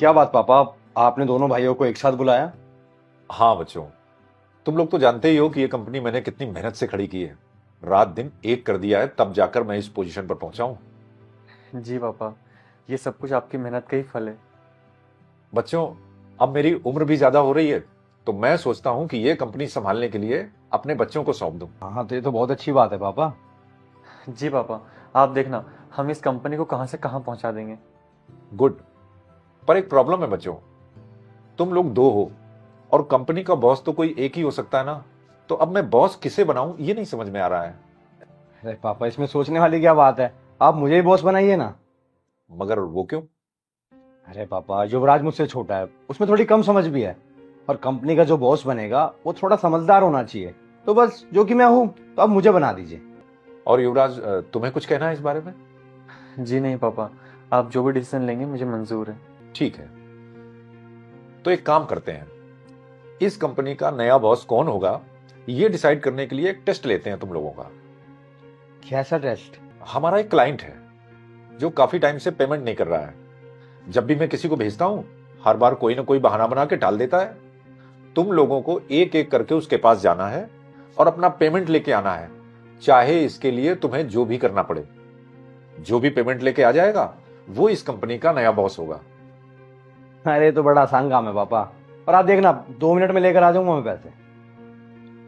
क्या बात पापा, आपने दोनों भाइयों को एक साथ बुलाया? हाँ बच्चों, तुम लोग तो जानते ही हो कि ये कंपनी मैंने कितनी मेहनत से खड़ी की है। रात दिन एक कर दिया है, तब जाकर मैं इस पोजीशन पर पहुंचा हूं। जी पापा, ये सब कुछ आपकी मेहनत का ही फल है। बच्चों, अब मेरी उम्र भी ज्यादा हो रही है, तो मैं सोचता हूं कि ये कंपनी संभालने के लिए अपने बच्चों को सौंप दूं। हाँ तो ये तो बहुत अच्छी बात है पापा। जी पापा, आप देखना हम इस कंपनी को कहाँ से कहाँ पहुँचा देंगे। गुड। पर एक प्रॉब्लम है बच्चों, तुम लोग दो हो और कंपनी का बॉस तो कोई एक ही हो सकता है ना। तो अब मैं बॉस किसे बनाऊं ये नहीं समझ में आ रहा है। अरे पापा, इसमें सोचने वाली क्या बात है, आप मुझे ही बॉस बनाइए ना। मगर वो क्यों? अरे पापा, युवराज मुझसे छोटा है, उसमें थोड़ी कम समझ भी है। और कंपनी का जो बॉस बनेगा वो थोड़ा समझदार होना चाहिए। तो बस जो कि मैं हूं, तो अब मुझे बना दीजिए। और युवराज, तुम्हें कुछ कहना है इस बारे में? जी नहीं पापा, आप जो भी डिसीजन लेंगे मुझे मंजूर है। ठीक है, तो एक काम करते हैं, इस कंपनी का नया बॉस कौन होगा ये डिसाइड करने के लिए एक टेस्ट लेते हैं तुम लोगों का। कैसा टेस्ट? हमारा एक क्लाइंट है जो काफी टाइम से पेमेंट नहीं कर रहा है। जब भी मैं किसी को भेजता हूं, हर बार कोई ना कोई बहाना बना के टाल देता है। तुम लोगों को एक एक करके उसके पास जाना है और अपना पेमेंट लेके आना है, चाहे इसके लिए तुम्हें जो भी करना पड़े। जो भी पेमेंट लेके आ जाएगा वो इस कंपनी का नया बॉस होगा। अरे ये तो बड़ा आसान काम है पापा, और आप देखना 2 मिनट में लेकर आ जाऊंगा मैं पैसे।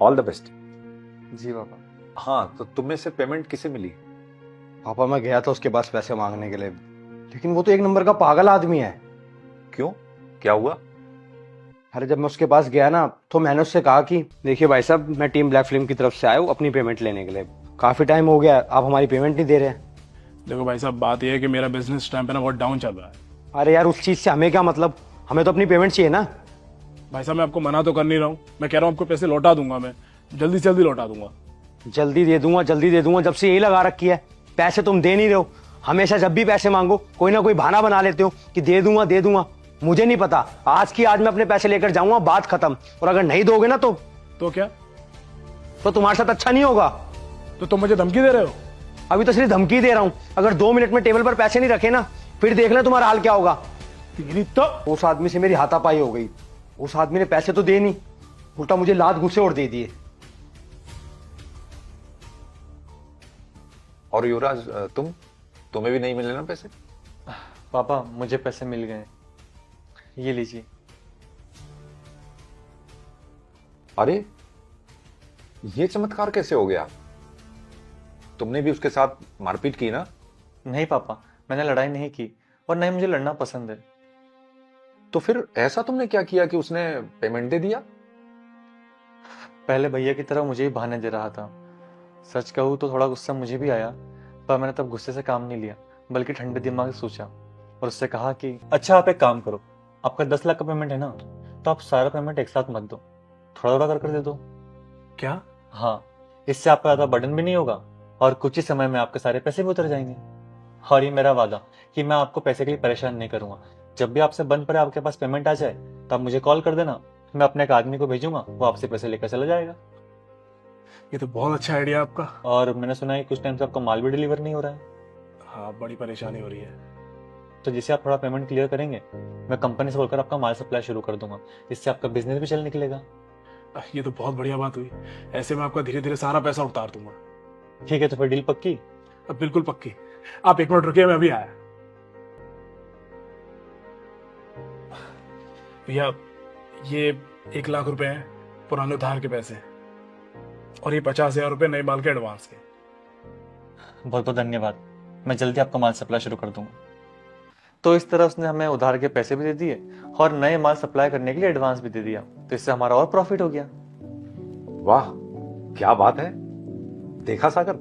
All the best. जी पापा। हाँ, तो तुम में से पेमेंट किसे मिली? पापा मैं गया था उसके पास पैसे मांगने के लिए, लेकिन वो तो एक नंबर का पागल आदमी है। क्यों, क्या हुआ? अरे जब मैं उसके पास गया ना, तो मैंने उससे कहा कि देखिए भाई साहब, मैं टीम ब्लैक फिल्म की तरफ से आया हूँ अपनी पेमेंट लेने के लिए। काफी टाइम हो गया, आप हमारी पेमेंट नहीं दे रहे हैं। देखो भाई साहब, बात यह है कि मेरा बिजनेस टाइम पे ना बहुत डाउन चल रहा है। अरे यार, उस चीज से हमें क्या मतलब, हमें तो अपनी पेमेंट चाहिए ना। भाई साहब, मैं आपको मना तो कर नहीं रहा हूँ, मैं कह रहा हूँ आपको पैसे लौटा दूंगा, मैं जल्दी से जल्दी लौटा दूंगा। जल्दी दे दूंगा, जल्दी दे दूंगा, जब से यही लगा रखी है। पैसे तुम दे नहीं रहे हो, हमेशा जब भी पैसे मांगो कोई ना कोई बहाना बना लेते हो कि दे दूंगा दे दूंगा। मुझे नहीं पता, आज की आज मैं अपने पैसे लेकर जाऊंगा, बात खत्म। और अगर नहीं दोगे ना तो क्या? तो तुम्हारे साथ अच्छा नहीं होगा। तो तुम मुझे धमकी दे रहे हो? अभी तो सिर्फ धमकी दे रहा हूं, अगर 2 मिनट में टेबल पर पैसे नहीं रखे ना, फिर देख लें तुम्हारा हाल क्या होगा। तेरी तो उस आदमी से मेरी हाथापाई हो गई। उस आदमी ने पैसे तो दे नहीं, उल्टा मुझे लात घुसे और दे दिए। और युवराज, तुम्हें भी नहीं मिले ना पैसे? पापा मुझे पैसे मिल गए, ये लीजिए। अरे, ये चमत्कार कैसे हो गया? तुमने भी उसके साथ मारपीट की ना? नहीं पापा, मैंने लड़ाई नहीं की और नहीं मुझे लड़ना पसंद है। तो फिर ऐसा तुमने क्या किया कि उसने पेमेंट दे दिया? पहले भैया की तरह मुझे ही बहाने दे रहा था। सच कहूँ तो थोड़ा गुस्सा मुझे भी आया, पर मैंने तब गुस्से से काम नहीं लिया, बल्कि ठंडे दिमाग से सोचा और उससे कहा कि अच्छा आप एक काम करो, आपका 10 लाख का पेमेंट है ना, तो आप सारा पेमेंट एक साथ मत दो, थोड़ा थोड़ा कर दे दो। क्या? हाँ, इससे आपका ज्यादा बर्डन भी नहीं होगा और कुछ ही समय में आपके सारे पैसे भी उतर जाएंगे। और ये मेरा वादा कि मैं आपको पैसे के लिए परेशान नहीं करूंगा। जब भी आपसे बन पड़े आपके पास पेमेंट आ जाए, तो आप मुझे कॉल कर देना, मैं अपने एक आदमी को भेजूंगा, वो आपसे पैसे लेकर चला जाएगा। ये तो बहुत अच्छा आइडिया आपका। और मैंने सुना है कुछ टाइम से आपका माल भी डिलीवर नहीं हो रहा है, हाँ, बड़ी परेशानी हो रही है। तो जिससे आप थोड़ा पेमेंट क्लियर करेंगे, मैं कंपनी से बोलकर आपका माल सप्लाई शुरू कर दूंगा, जिससे आपका बिजनेस भी चल निकलेगा। ये तो बहुत बढ़िया बात हुई। ऐसे में आपका धीरे धीरे सारा पैसा उतार दूंगा। ठीक है, तो फिर डील पक्की? अब बिल्कुल पक्की। आप 1 मिनट रुकिए, मैं अभी आया। भैया, ये 1 लाख रुपए हैं पुराने उधार के पैसे, और ये 50,000 रुपए नए माल के एडवांस के। बहुत बहुत धन्यवाद, मैं जल्दी आपका माल सप्लाई शुरू कर दूंगा। तो इस तरह उसने हमें उधार के पैसे भी दे दिए और नए माल सप्लाई करने के लिए एडवांस भी दे दिया, तो इससे हमारा और प्रॉफिट हो गया। वाह, क्या बात है। देखा सागर,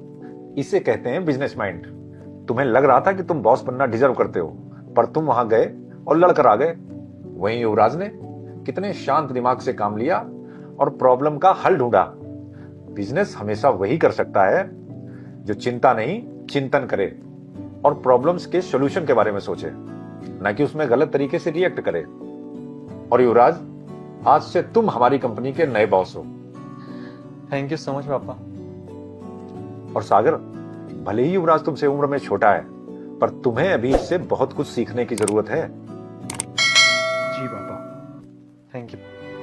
इसे कहते हैं बिजनेस माइंड। तुम्हें लग रहा था कि तुम बॉस बनना डिजर्व करते हो, पर तुम वहां गए और लड़कर आ गए। वहीं युवराज ने कितने शांत दिमाग से काम लिया और प्रॉब्लम का हल ढूंढा। बिजनेस हमेशा वही कर सकता है जो चिंता नहीं, चिंतन करे और प्रॉब्लम्स के सॉल्यूशन के बारे में सोचे, ना कि उसमें गलत तरीके से रिएक्ट करे। और युवराज, आज से तुम हमारी कंपनी के नए बॉस हो। थैंक यू सो मच पापा। और सागर, भले ही युवराज तुमसे उम्र में छोटा है, पर तुम्हें अभी इससे बहुत कुछ सीखने की जरूरत है। Thank you.